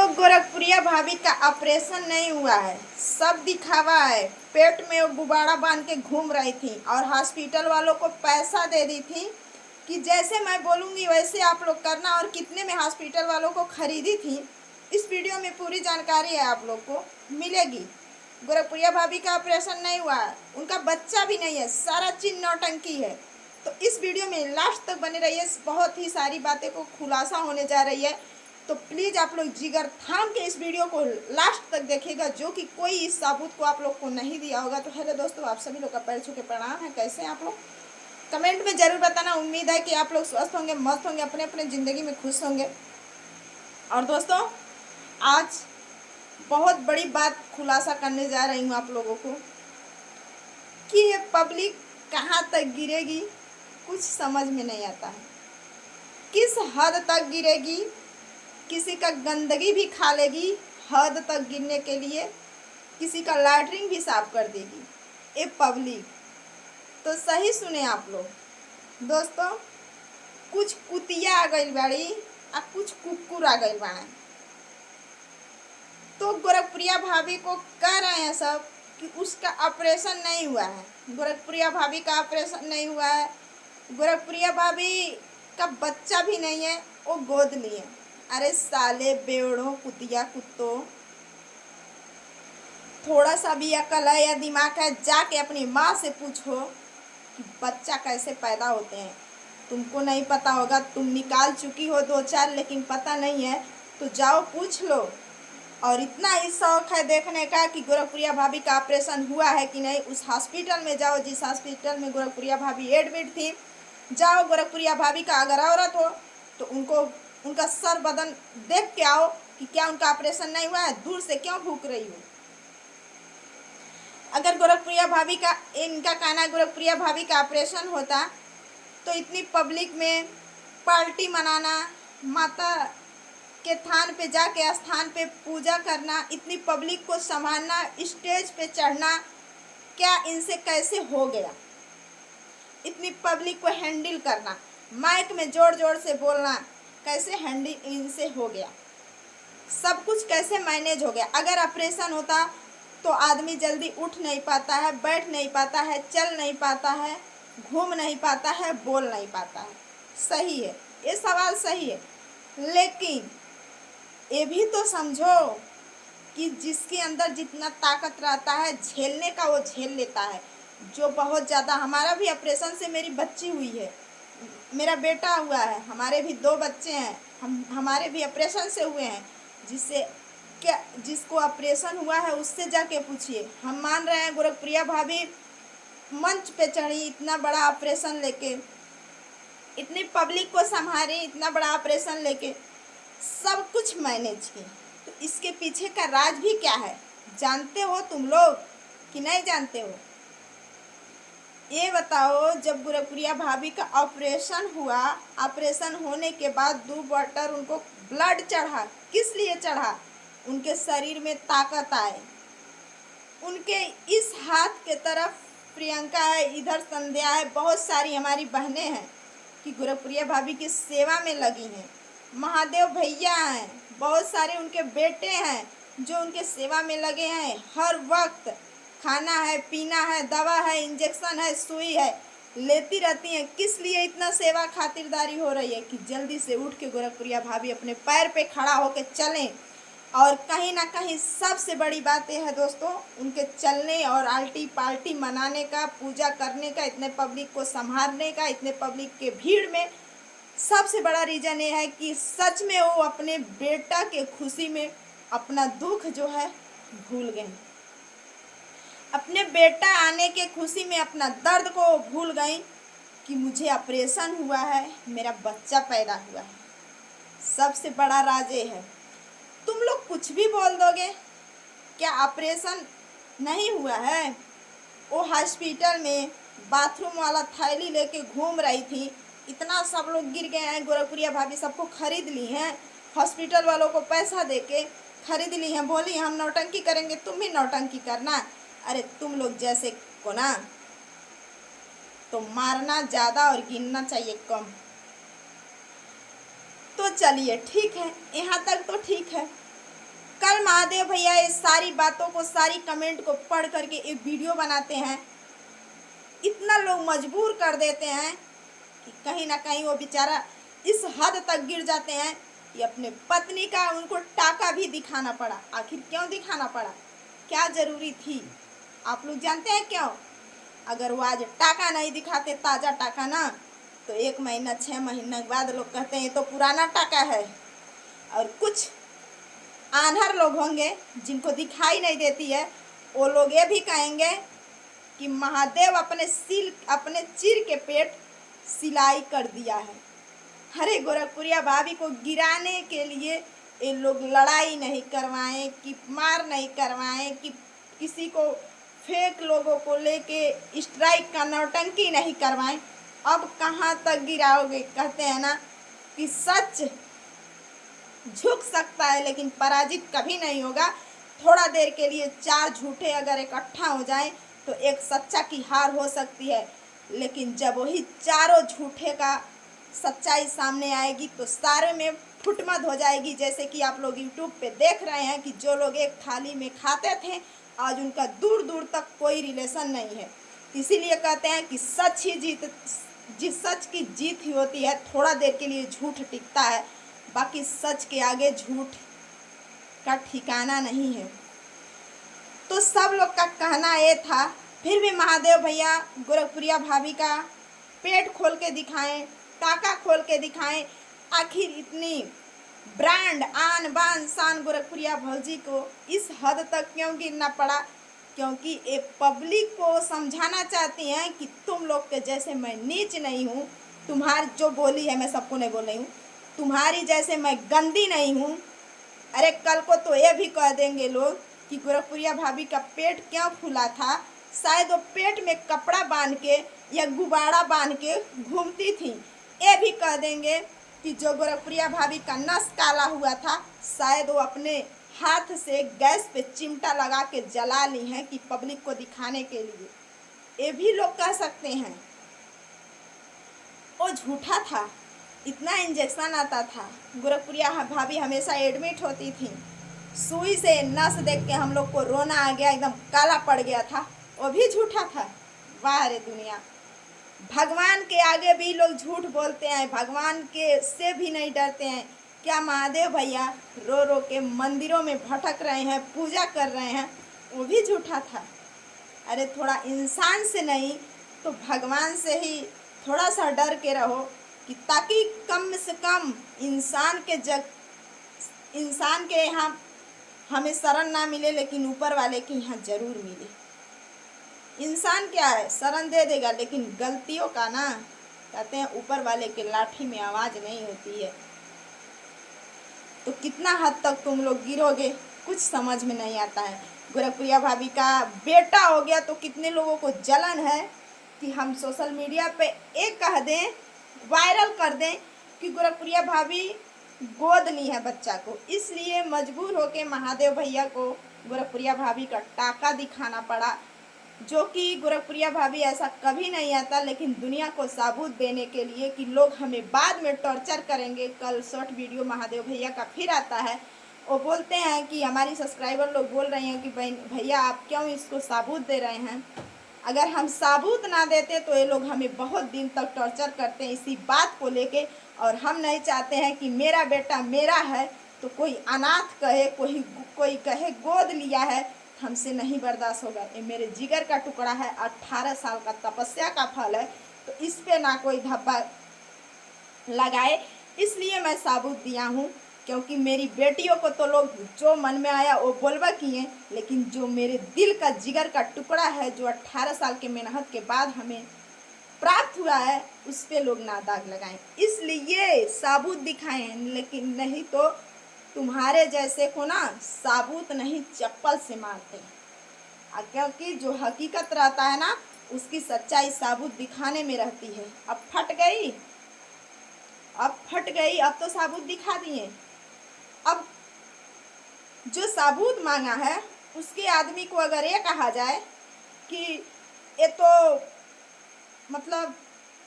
गोरखपुरिया भाभी का ऑपरेशन नहीं हुआ है, सब दिखावा है। पेट में वो गुब्बारा बांध के घूम रही थी और हॉस्पिटल वालों को पैसा दे दी थी कि जैसे मैं बोलूँगी वैसे आप लोग करना, और कितने में हॉस्पिटल वालों को खरीदी थी। इस वीडियो में पूरी जानकारी है, आप लोग को मिलेगी। गोरखपुरिया भाभी का ऑपरेशन नहीं हुआ है, उनका बच्चा भी नहीं है, सारा चीज नौटंकी है। तो इस वीडियो में लास्ट तक बने रहिए, बहुत ही सारी बातें को खुलासा होने जा रही है। तो प्लीज़ आप लोग जिगर थाम के इस वीडियो को लास्ट तक देखिएगा, जो कि कोई इस साबुत को आप लोग को नहीं दिया होगा। तो हेलो दोस्तों, आप सभी लोग का पैर छू के प्रणाम है। कैसे हैं आप लोग? कमेंट में ज़रूर बताना। उम्मीद है कि आप लोग स्वस्थ होंगे, मस्त होंगे, अपने अपने ज़िंदगी में खुश होंगे। और दोस्तों, आज बहुत बड़ी बात खुलासा करने जा रही हूँ आप लोगों को कि ये पब्लिक कहाँ तक गिरेगी, कुछ समझ में नहीं आता है। किस हद तक गिरेगी, किसी का गंदगी भी खा लेगी हद तक गिरने के लिए, किसी का लैट्रिन भी साफ कर देगी ये पब्लिक। तो सही सुने आप लोग दोस्तों, कुछ कुतिया आ गई बाड़ी और कुछ कुकुर आ गई बाड़ा। तो गोरखपुरिया भाभी को कह रहे हैं सब कि उसका ऑपरेशन नहीं हुआ है, गोरखपुरिया भाभी का ऑपरेशन नहीं हुआ है, गोरखपुरिया भाभी का बच्चा भी नहीं है, वो गोद लिए। अरे साले बेवड़ों, कुतिया कुत्तों, थोड़ा सा भी अकल है या दिमाग है, जाके अपनी माँ से पूछो कि बच्चा कैसे पैदा होते हैं। तुमको नहीं पता होगा, तुम निकाल चुकी हो 2-4, लेकिन पता नहीं है तो जाओ पूछ लो। और इतना ही शौक है देखने का कि गोरखपुरिया भाभी का ऑपरेशन हुआ है कि नहीं, उस हॉस्पिटल में जाओ जिस हॉस्पिटल में गोरखपुरिया भाभी एडमिट थी। जाओ गोरखपुरिया भाभी का अगर औरत हो तो उनको उनका सर बदन देख के आओ कि क्या उनका ऑपरेशन नहीं हुआ है। दूर से क्यों भूक रही हो? अगर गोरखपुरिया भाभी का, इनका कहना गोरखपुरिया भाभी का ऑपरेशन होता तो इतनी पब्लिक में पार्टी मनाना, माता के थान पे जाके स्थान पे पूजा करना, इतनी पब्लिक को संभालना, स्टेज पे चढ़ना, क्या इनसे कैसे हो गया? इतनी पब्लिक को हैंडल करना, माइक में जोर जोर से बोलना, कैसे हैंडल इनसे हो गया? सब कुछ कैसे मैनेज हो गया? अगर ऑपरेशन होता तो आदमी जल्दी उठ नहीं पाता है, बैठ नहीं पाता है, चल नहीं पाता है, घूम नहीं पाता है, बोल नहीं पाता है। सही है, ये सवाल सही है, लेकिन ये भी तो समझो कि जिसके अंदर जितना ताकत रहता है झेलने का, वो झेल लेता है। जो बहुत ज़्यादा, हमारा भी ऑपरेशन से मेरी बच्ची हुई है, मेरा बेटा हुआ है, हमारे भी 2 बच्चे हैं, हमारे भी ऑपरेशन से हुए हैं। जिससे क्या, जिसको ऑपरेशन हुआ है उससे जाके पूछिए। हम मान रहे हैं गोरखपुरिया भाभी मंच पे चढ़ी, इतना बड़ा ऑपरेशन लेके, इतनी पब्लिक को संभाली, इतना बड़ा ऑपरेशन लेके, सब कुछ मैनेज की। तो इसके पीछे का राज भी क्या है, जानते हो तुम लोग कि नहीं जानते हो? ये बताओ, जब गोरखपुरिया भाभी का ऑपरेशन हुआ, ऑपरेशन होने के बाद 2 बॉटल उनको ब्लड चढ़ा, किस लिए चढ़ा? उनके शरीर में ताकत आए। उनके इस हाथ के तरफ प्रियंका है, इधर संध्या है, बहुत सारी हमारी बहनें हैं कि गोरखपुरिया भाभी की सेवा में लगी हैं। महादेव भैया हैं, बहुत सारे उनके बेटे हैं जो उनके सेवा में लगे हैं। हर वक्त खाना है, पीना है, दवा है, इंजेक्शन है, सुई है, लेती रहती हैं। किस लिए इतना सेवा खातिरदारी हो रही है कि जल्दी से उठ के गोरखपुरिया भाभी अपने पैर पे खड़ा होकर चलें। और कहीं ना कहीं सबसे बड़ी बात यह है दोस्तों, उनके चलने और आल्टी पाल्टी मनाने का, पूजा करने का, इतने पब्लिक को संभालने का, इतने पब्लिक के भीड़ में सबसे बड़ा रीज़न ये है कि सच में वो अपने बेटा के खुशी में अपना दुख जो है भूल गए। अपने बेटा आने के खुशी में अपना दर्द को भूल गई कि मुझे ऑपरेशन हुआ है, मेरा बच्चा पैदा हुआ है। सबसे बड़ा राज ये है। तुम लोग कुछ भी बोल दोगे, क्या ऑपरेशन नहीं हुआ है? वो हॉस्पिटल में बाथरूम वाला थैली लेके घूम रही थी, इतना सब लोग गिर गए हैं। गोरखपुरिया भाभी सबको खरीद ली हैं, हॉस्पिटल वालों को पैसा देके खरीद ली हैं। बोली हम नौटंकी करेंगे, तुम भी नौटंकी करना। अरे तुम लोग जैसे को ना तो मारना ज़्यादा और गिनना चाहिए कम। तो चलिए ठीक है, यहाँ तक तो ठीक है, कल महादेव भैया ये सारी बातों को, सारी कमेंट को पढ़ करके एक वीडियो बनाते हैं। इतना लोग मजबूर कर देते हैं कि कहीं ना कहीं वो बेचारा इस हद तक गिर जाते हैं कि अपने पत्नी का उनको टाका भी दिखाना पड़ा। आखिर क्यों दिखाना पड़ा, क्या जरूरी थी, आप लोग जानते हैं क्यों? अगर वो आज टाका नहीं दिखाते, ताज़ा टाका ना, तो 1 महीना 6 महीने के बाद लोग कहते हैं ये तो पुराना टाका है। और कुछ आंधर लोग होंगे जिनको दिखाई नहीं देती है, वो लोग ये भी कहेंगे कि महादेव अपने चिर के पेट सिलाई कर दिया है। अरे गोरखपुरिया भाभी को गिराने के लिए ये लोग लड़ाई नहीं करवाएं, कि मार नहीं करवाएं, कि किसी को फेक लोगों को लेके स्ट्राइक का नौटंकी नहीं करवाएं। अब कहाँ तक गिराओगे? कहते हैं ना कि सच झुक सकता है लेकिन पराजित कभी नहीं होगा। थोड़ा देर के लिए 4 झूठे अगर इकट्ठा हो जाएं तो एक सच्चा की हार हो सकती है, लेकिन जब वही चारों झूठे का सच्चाई सामने आएगी तो सारे में फुटमत हो जाएगी। जैसे कि आप लोग यूट्यूब पे देख रहे हैं कि जो लोग एक थाली में खाते थे आज उनका दूर दूर तक कोई रिलेशन नहीं है। इसीलिए कहते हैं कि सच की जीत ही होती है। थोड़ा देर के लिए झूठ टिकता है, बाकी सच के आगे झूठ का ठिकाना नहीं है। तो सब लोग का कहना ये था, फिर भी महादेव भैया गोरखपुरिया भाभी का पेट खोल के दिखाएं, टाका खोल के दिखाएं। आखिर इतनी ब्रांड आन बान शान गोरखपुरिया भौजी को इस हद तक क्यों गिरना पड़ा? क्योंकि ये पब्लिक को समझाना चाहती हैं कि तुम लोग के जैसे मैं नीच नहीं हूँ। तुम्हारी जो बोली है मैं सबको नहीं बोल रही हूँ, तुम्हारी जैसे मैं गंदी नहीं हूँ। अरे कल को तो ये भी कह देंगे लोग कि गोरखपुरिया भाभी का पेट क्यों फूला था, शायद वो पेट में कपड़ा बांध के या गुब्बारा बांध के घूमती थी। ये भी कह देंगे कि जो गोरखपुरिया भाभी का नस काला हुआ था शायद वो अपने हाथ से गैस पे चिमटा लगा के जला ली हैं कि पब्लिक को दिखाने के लिए। ये भी लोग कह सकते हैं। वो झूठा था, इतना इंजेक्शन आता था, गोरखपुरिया भाभी हमेशा एडमिट होती थी, सुई से नस देख के हम लोग को रोना आ गया, एकदम काला पड़ गया था, वो भी झूठा था। वाह रे दुनिया, भगवान के आगे भी लोग झूठ बोलते हैं, भगवान के से भी नहीं डरते हैं। क्या महादेव भैया रो रो के मंदिरों में भटक रहे हैं, पूजा कर रहे हैं, वो भी झूठा था। अरे थोड़ा इंसान से नहीं तो भगवान से ही थोड़ा सा डर के रहो, कि ताकि कम से कम इंसान के यहाँ हमें शरण ना मिले, लेकिन ऊपर वाले के यहाँ जरूर मिले। इंसान क्या है, शरण दे देगा, लेकिन गलतियों का ना, कहते हैं ऊपर वाले के लाठी में आवाज़ नहीं होती है। तो कितना हद तक तुम लोग गिरोगे कुछ समझ में नहीं आता है। गोरखपुरिया भाभी का बेटा हो गया तो कितने लोगों को जलन है कि हम सोशल मीडिया पे एक कह दें, वायरल कर दें कि गोरखपुरिया भाभी गोद ली है बच्चा को। इसलिए मजबूर होके महादेव भैया को गोरखपुरिया भाभी का टाका दिखाना पड़ा, जो कि गोरखपुरिया भाभी ऐसा कभी नहीं आता, लेकिन दुनिया को साबूत देने के लिए कि लोग हमें बाद में टॉर्चर करेंगे। कल शॉर्ट वीडियो महादेव भैया का फिर आता है, वो बोलते हैं कि हमारी सब्सक्राइबर लोग बोल रहे हैं कि भैया आप क्यों इसको साबूत दे रहे हैं। अगर हम साबूत ना देते तो ये लोग हमें बहुत दिन तक टॉर्चर करते हैं इसी बात को लेके, और हम नहीं चाहते हैं कि मेरा बेटा मेरा है तो कोई अनाथ कहे, कोई कहे गोद लिया है, हमसे नहीं बर्दाश्त होगा। ये मेरे जिगर का टुकड़ा है, 18 साल का तपस्या का फल है, तो इस पे ना कोई धब्बा लगाए। इसलिए मैं साबूत दिया हूँ, क्योंकि मेरी बेटियों को तो लोग जो मन में आया वो बोलवा किए, लेकिन जो मेरे दिल का जिगर का टुकड़ा है, जो 18 साल के मेहनत के बाद हमें प्राप्त हुआ है, उस पे लोग ना दाग लगाएं। इसलिए साबूत दिखाएं, लेकिन नहीं तो तुम्हारे जैसे को ना साबूत नहीं चप्पल से मारते। क्योंकि जो हकीकत रहता है ना उसकी सच्चाई साबूत दिखाने में रहती है। अब फट गई, अब तो साबूत दिखा दिए। अब जो साबूत मांगा है उसके आदमी को अगर ये कहा जाए कि ये तो मतलब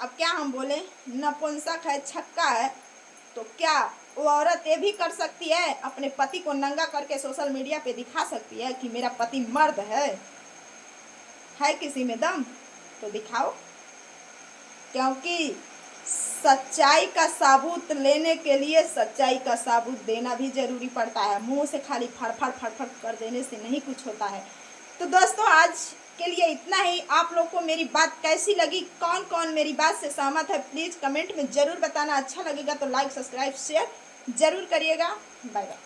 अब क्या हम बोले, नपुंसक है, छक्का है, तो क्या वो औरत ये भी कर सकती है, अपने पति को नंगा करके सोशल मीडिया पे दिखा सकती है कि मेरा पति मर्द है किसी में दम तो दिखाओ। क्योंकि सच्चाई का सबूत लेने के लिए सच्चाई का सबूत देना भी जरूरी पड़ता है। मुंह से खाली फड़फड़ फड़फड़ कर देने से नहीं कुछ होता है। तो दोस्तों आज के लिए इतना ही। आप लोग को मेरी बात कैसी लगी, कौन कौन मेरी बात से सहमत है, प्लीज़ कमेंट में ज़रूर बताना। अच्छा लगेगा तो लाइक सब्सक्राइब शेयर ज़रूर करिएगा। Bye bye.